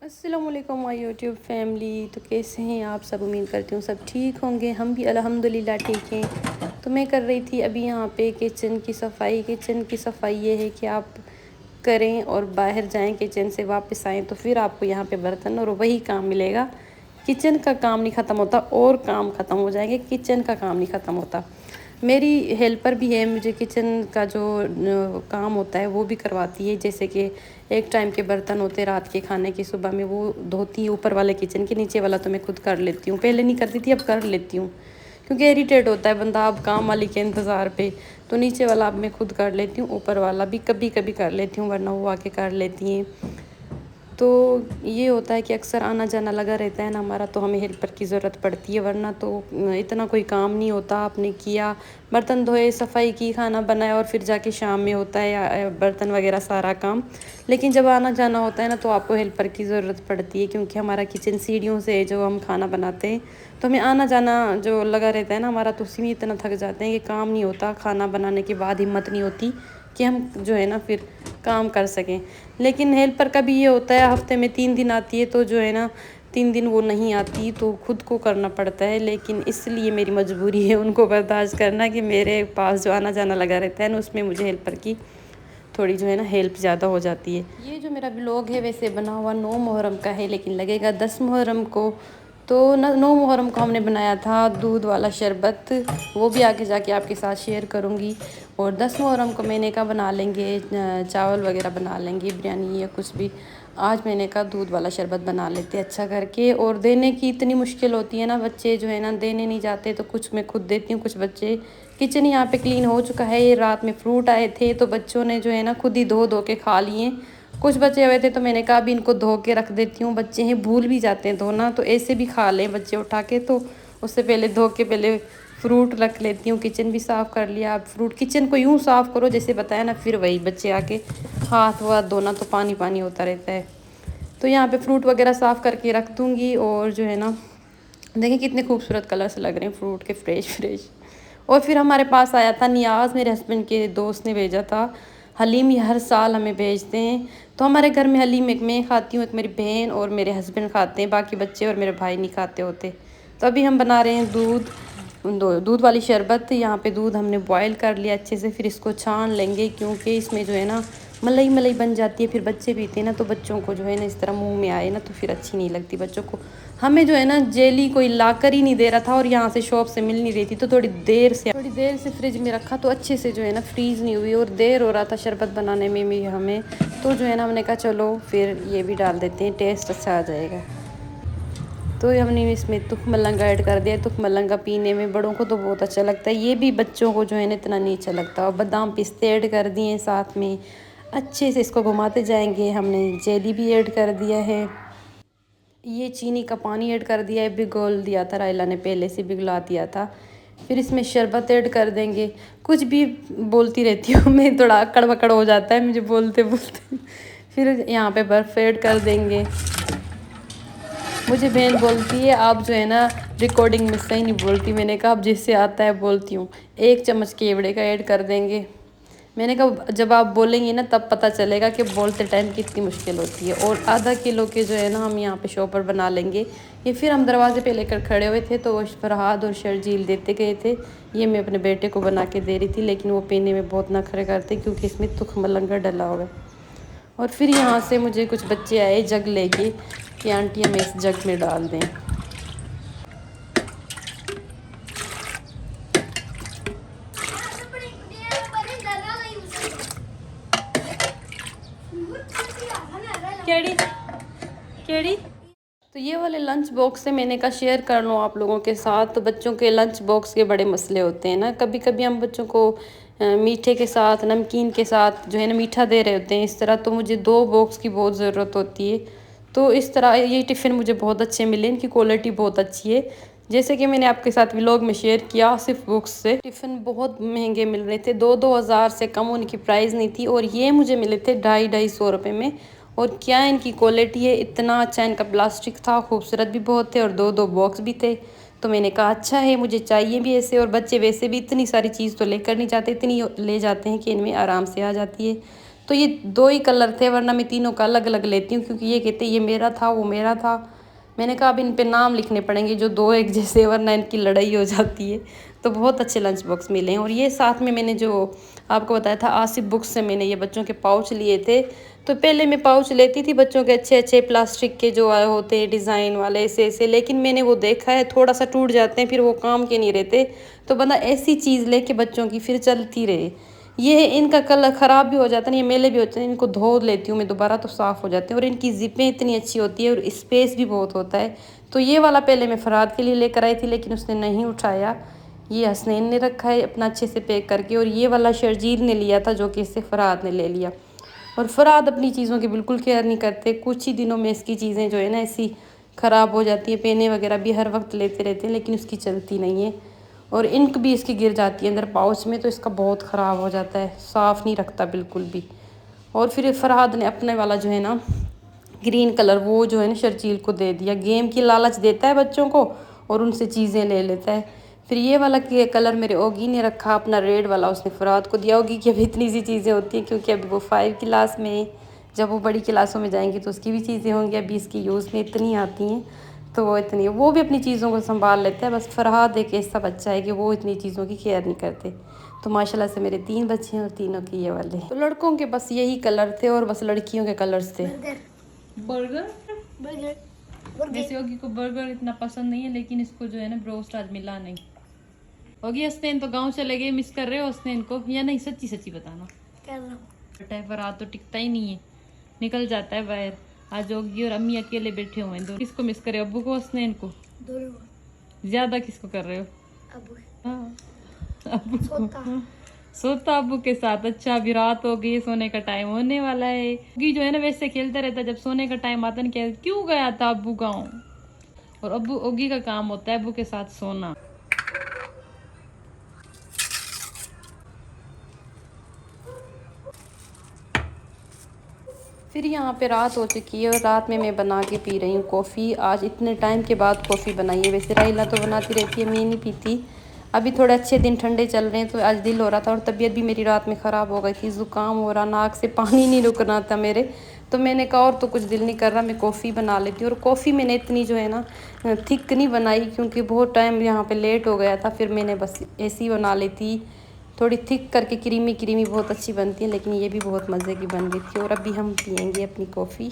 السلام علیکم مائی YouTube family, تو کیسے ہیں آپ سب؟ امید کرتی ہوں سب ٹھیک ہوں گے، ہم بھی الحمدللہ ٹھیک ہیں۔ تو میں کر رہی تھی ابھی یہاں پہ کچن کی صفائی۔ کچن کی صفائی یہ ہے کہ آپ کریں اور باہر جائیں، کچن سے واپس آئیں تو پھر آپ کو یہاں پہ برتن اور وہی کام ملے گا۔ کچن کا کام نہیں ختم ہوتا اور کام ختم ہو جائیں گے، کچن کا کام نہیں ختم ہوتا۔ میری ہیلپر بھی ہے، مجھے کچن کا جو کام ہوتا ہے وہ بھی کرواتی ہے، جیسے کہ ایک ٹائم کے برتن ہوتے رات کے کھانے کی، صبح میں وہ دھوتی ہے اوپر والے کچن کے، نیچے والا تو میں خود کر لیتی ہوں۔ پہلے نہیں کرتی تھی، اب کر لیتی ہوں کیونکہ اریٹیٹ ہوتا ہے بندہ اب کام والی کے انتظار پہ، تو نیچے والا اب میں خود کر لیتی ہوں، اوپر والا بھی کبھی کبھی کر لیتی ہوں ورنہ وہ آ کے کر لیتی ہیں۔ تو یہ ہوتا ہے کہ اکثر آنا جانا لگا رہتا ہے نا ہمارا، تو ہمیں ہیلپر کی ضرورت پڑتی ہے، ورنہ تو اتنا کوئی کام نہیں ہوتا۔ آپ نے کیا، برتن دھوئے، صفائی کی، کھانا بنایا اور پھر جا کے شام میں ہوتا ہے برتن وغیرہ سارا کام۔ لیکن جب آنا جانا ہوتا ہے نا تو آپ کو ہیلپر کی ضرورت پڑتی ہے، کیونکہ ہمارا کچن سیڑھیوں سے جو ہم کھانا بناتے ہیں تو ہمیں آنا جانا جو لگا رہتا ہے نا ہمارا، تو اسی میں اتنا تھک جاتے ہیں کہ کام نہیں ہوتا۔ کھانا بنانے کے بعد ہمت نہیں ہوتی کہ ہم جو ہے نا پھر کام کر سکیں۔ لیکن ہیلپر کا بھی یہ ہوتا ہے ہفتے میں 3 دن آتی ہے، تو جو ہے نا 3 دن وہ نہیں آتی تو خود کو کرنا پڑتا ہے۔ لیکن اس لیے میری مجبوری ہے ان کو برداشت کرنا کہ میرے پاس جو آنا جانا لگا رہتا ہے نا، اس میں مجھے ہیلپر کی تھوڑی جو ہے نا ہیلپ زیادہ ہو جاتی ہے۔ یہ جو میرا بلاگ ہے ویسے بنا ہوا 9 محرم کا ہے، لیکن لگے گا 10 محرم کو۔ تو 9 محرم کو ہم نے بنایا تھا دودھ والا شربت، وہ بھی آگے جا کے آپ کے ساتھ شیئر کروں گی۔ اور 10 محرم کو میں نے کہا بنا لیں گے، چاول وغیرہ بنا لیں گے، بریانی یا کچھ بھی۔ آج میں نے کہا دودھ والا شربت بنا لیتے اچھا کر کے، اور دینے کی اتنی مشکل ہوتی ہے نا، بچے جو ہے نا دینے نہیں جاتے، تو کچھ میں خود دیتی ہوں، کچھ بچے کچن یہاں پہ کلین ہو چکا ہے۔ یہ رات میں فروٹ آئے تھے تو بچوں نے جو ہے نا خود ہی دھو کے کھا لیے۔ کچھ بچے ہوئے تھے تو میں نے کہا ابھی ان کو دھو کے رکھ دیتی ہوں، بچے ہیں بھول بھی جاتے ہیں دھونا، تو ایسے بھی کھا لیں بچے اٹھا کے، تو اس سے پہلے دھو کے پہلے فروٹ رکھ لیتی ہوں۔ کچن بھی صاف کر لیا۔ اب فروٹ کچن کو یوں صاف کرو جیسے بتایا نا، پھر وہی بچے آ کے ہاتھ دھونا تو پانی پانی ہوتا رہتا ہے۔ تو یہاں پہ فروٹ وغیرہ صاف کر کے رکھ دوں گی، اور جو ہے نا دیکھیں کتنے خوبصورت کلرس لگ رہے ہیں فروٹ کے، فریش۔ اور پھر ہمارے پاس آیا تھا نیاز، میرے ہسبینڈ کے دوست نے بھیجا تھا حلیم، یہ ہر سال ہمیں بھیجتے ہیں۔ تو ہمارے گھر میں حلیم ایک میں کھاتی ہوں، ایک میری بہن اور میرے ہسبینڈ کھاتے ہیں، باقی بچے اور میرے بھائی نہیں کھاتے ہوتے۔ تو ابھی ہم بنا رہے ہیں دودھ والی شربت۔ یہاں پہ دودھ ہم نے بوائل کر لیا اچھے سے، پھر اس کو چھان لیں گے، کیونکہ اس میں جو ہے نا ملئی بن جاتی ہے، پھر بچے پیتے ہیں نا، تو بچوں کو جو ہے نا اس طرح منہ میں آئے نا تو پھر اچھی نہیں لگتی بچوں کو۔ ہمیں جو ہے نا جیلی کوئی لا کر ہی نہیں دے رہا تھا، اور یہاں سے شاپ سے مل نہیں رہی تھی، تو تھوڑی دیر سے فریج میں رکھا تو اچھے سے جو ہے نا فریز نہیں ہوئی، اور دیر ہو رہا تھا شربت بنانے میں بھی ہمیں، تو جو ہے نا ہم نے کہا چلو پھر یہ بھی ڈال دیتے ہیں، ٹیسٹ اچھا آ جائے گا۔ تو ہم نے اس میں تخم ملنگا ایڈ کر دیا۔ تخم ملنگا پینے میں بڑوں کو تو بہت اچھا لگتا ہے، یہ بھی بچوں کو جو ہے نا اتنا نہیں اچھا لگتا۔ اور بادام پستے ایڈ کر دیے ساتھ میں، اچھے سے اس کو گھماتے جائیں گے۔ ہم نے جیلی بھی ایڈ کر دیا ہے، یہ چینی کا پانی ایڈ کر دیا ہے، بھگول دیا تھا رائلا نے، پہلے سے بھگلا دیا تھا۔ پھر اس میں شربت ایڈ کر دیں گے۔ کچھ بھی بولتی رہتی ہوں میں، تھوڑا اکڑ بکڑ ہو جاتا ہے مجھے بولتے۔ پھر یہاں پہ برف ایڈ کر دیں گے۔ مجھے بہن بولتی ہے آپ جو ہے نا ریکارڈنگ میں صحیح نہیں بولتی، میں نے کہا اب جس سے آتا ہے بولتی ہوں۔ 1 چمچ کیوڑے کا ایڈ کر دیں گے۔ میں نے کہا جب آپ بولیں گے نا تب پتہ چلے گا کہ بولتے ٹائم کتنی مشکل ہوتی ہے۔ اور آدھا کلو کے جو ہے نا ہم یہاں پہ شاپر بنا لیں گے۔ یہ پھر ہم دروازے پہ لے کر کھڑے ہوئے تھے تو وہ فرحاد اور شرجیل دیتے گئے تھے، یہ میں اپنے بیٹے کو بنا کے دے رہی تھی، لیکن وہ پینے میں بہت نخرے کرتے کیونکہ اس میں تخم ملنگا ڈلا ہوگا۔ اور پھر یہاں سے مجھے کچھ بچے آئے جگ لے کے کہ آنٹی ہمیں اس جگ میں ڈال دیں۔ کیڑی تو یہ والے لنچ باکس سے میں نے کہا شیئر کر لوں آپ لوگوں کے ساتھ۔ تو بچوں کے لنچ باکس کے بڑے مسئلے ہوتے ہیں نا، کبھی کبھی ہم بچوں کو میٹھے کے ساتھ، نمکین کے ساتھ جو ہے نا میٹھا دے رہے ہوتے ہیں اس طرح، تو مجھے 2 باکس کی بہت ضرورت ہوتی ہے۔ تو اس طرح یہ ٹفن مجھے بہت اچھے ملے، ان کی کوالٹی بہت اچھی ہے۔ جیسے کہ میں نے آپ کے ساتھ ولاگ میں شیئر کیا، صرف بکس سے ٹفن بہت مہنگے مل رہے تھے، 2 ہزار سے کم ان کی پرائز نہیں تھی، اور یہ مجھے ملے تھے 250 روپے میں۔ اور کیا ان کی کوالٹی ہے، اتنا اچھا ان کا پلاسٹک تھا، خوبصورت بھی بہت تھے، اور 2 باکس بھی تھے۔ تو میں نے کہا اچھا ہے، مجھے چاہیے بھی ایسے، اور بچے ویسے بھی اتنی ساری چیز تو لے کر نہیں جاتے، اتنی لے جاتے ہیں کہ ان میں آرام سے آ جاتی ہے۔ تو یہ 2 ہی کلر تھے، ورنہ میں تینوں کا الگ الگ لیتی ہوں کیونکہ یہ کہتے یہ میرا تھا وہ میرا تھا۔ میں نے کہا اب ان پہ نام لکھنے پڑیں گے جو 2 ایک جیسے، ورنہ ان کی لڑائی ہو جاتی ہے۔ تو بہت اچھے لنچ باکس ملے ہیں۔ اور یہ ساتھ میں نے جو آپ کو بتایا تھا آصف بکس سے میں نے یہ بچوں کے پاؤچ لیے تھے۔ تو پہلے میں پاؤچ لیتی تھی بچوں کے اچھے اچھے پلاسٹک کے جو آئے ہوتے ہیں ڈیزائن والے ایسے ایسے، لیکن میں نے وہ دیکھا ہے تھوڑا سا ٹوٹ جاتے ہیں، پھر وہ کام کے نہیں رہتے۔ تو بندہ ایسی چیز لے کے بچوں کی پھر چلتی رہے۔ یہ ان کا کلر خراب بھی ہو جاتا ہے، یہ میلے بھی ہوتے ہیں، ان کو دھو لیتی ہوں میں دوبارہ تو صاف ہو جاتے ہیں، اور ان کی زپیں اتنی اچھی ہوتی ہے اور اسپیس بھی بہت ہوتا ہے۔ تو یہ والا پہلے میں فراد کے لیے لے کر آئی تھی لیکن اس نے نہیں اٹھایا، یہ حسنین نے رکھا ہے اپنا اچھے سے پیک کر کے، اور یہ والا شرجیل نے لیا تھا جو کہ اس سے فراد نے لے لیا۔ اور فراد اپنی چیزوں کی بالکل کیئر نہیں کرتے، کچھ ہی دنوں میں اس کی چیزیں جو ہے نا ایسی خراب ہو جاتی ہیں، پینے وغیرہ بھی ہر وقت لیتے رہتے ہیں لیکن اس کی چلتی نہیں ہے، اور انک بھی اس کی گر جاتی ہے اندر پاؤچ میں، تو اس کا بہت خراب ہو جاتا ہے، صاف نہیں رکھتا بالکل بھی۔ اور پھر فرحاد نے اپنے والا جو ہے نا گرین کلر وہ جو ہے نا شرجیل کو دے دیا، گیم کی لالچ دیتا ہے بچوں کو اور ان سے چیزیں لے لیتا ہے۔ پھر یہ والا کلر میرے اوگی نے رکھا اپنا ریڈ والا، اس نے فرحاد کو دیا۔ اوگی کی ابھی اتنی سی چیزیں ہوتی ہیں کیونکہ ابھی وہ 5 کلاس میں، جب وہ بڑی کلاسوں میں جائیں گی تو اس کی بھی چیزیں ہوں گی، ابھی اس کی یوز میں اتنی آتی ہیں تو وہ بھی اپنی چیزوں کو سنبھال لیتا ہے۔ بس فرحاد ایک ایسا بچہ ہے کہ وہ اتنی چیزوں کی کیئر نہیں کرتے۔ تو ماشاءاللہ سے میرے 3 بچے ہیں اور تینوں کے یہ والے۔ تو لڑکوں کے بس یہی کلر تھے اور بس لڑکیوں کے کلرز تھے۔ برگر ویسے اوگی کو برگر اتنا پسند نہیں ہے لیکن اس کو جو ہے نا بروسٹ آج ملا نہیں۔ اوگی حسنین تو گاؤں چلے گئے، مس کر رہے ہو حسنین کو یا نہیں؟ سچی سچی بتانا۔ فرحاد تو ٹکتا ہی نہیں ہے، نکل جاتا ہے باہر۔ آج اوگی اور امی اکیلے بیٹھے ہوئے ہیں۔ کس کو مس کرے، ابو کو حسنین کو؟ زیادہ کس کو کر رہے ہو؟ ابو کو۔ سوتا ابو کے ساتھ۔ اچھا ابھی رات ہو گئی، سونے کا ٹائم ہونے والا ہے۔ اوگی جو ہے نا ویسے کھیلتا رہتا ہے، جب سونے کا ٹائم آتا ہے نا کیوں گیا تھا ابو گاؤں، اور ابو اوگی کا کام ہوتا ہے ابو کے ساتھ سونا۔ پھر یہاں پہ رات ہو چکی ہے اور رات میں بنا کے پی رہی ہوں کافی۔ آج اتنے ٹائم کے بعد کافی بنائی ہے، ویسے رائلہ تو بناتی رہتی ہے، میں نہیں پیتی۔ ابھی تھوڑے اچھے دن ٹھنڈے چل رہے ہیں تو آج دل ہو رہا تھا، اور طبیعت بھی میری رات میں خراب ہو گئی تھی، زکام ہو رہا، ناک سے پانی نہیں رکنا تھا میرے، تو میں نے کہا اور تو کچھ دل نہیں کر رہا، میں کافی بنا لیتی ہوں۔ اور کافی میں نے اتنی جو ہے نا تھک نہیں بنائی کیونکہ بہت ٹائم یہاں پہ لیٹ ہو گیا تھا، پھر میں نے بس ایسی بنا لی تھی تھوڑی تھک کر کے، کریمی کریمی بہت اچھی بنتی ہے، لیکن یہ بھی بہت مزے کی بن گئی تھی۔ اور ابھی ہم پئیں گے اپنی کافی۔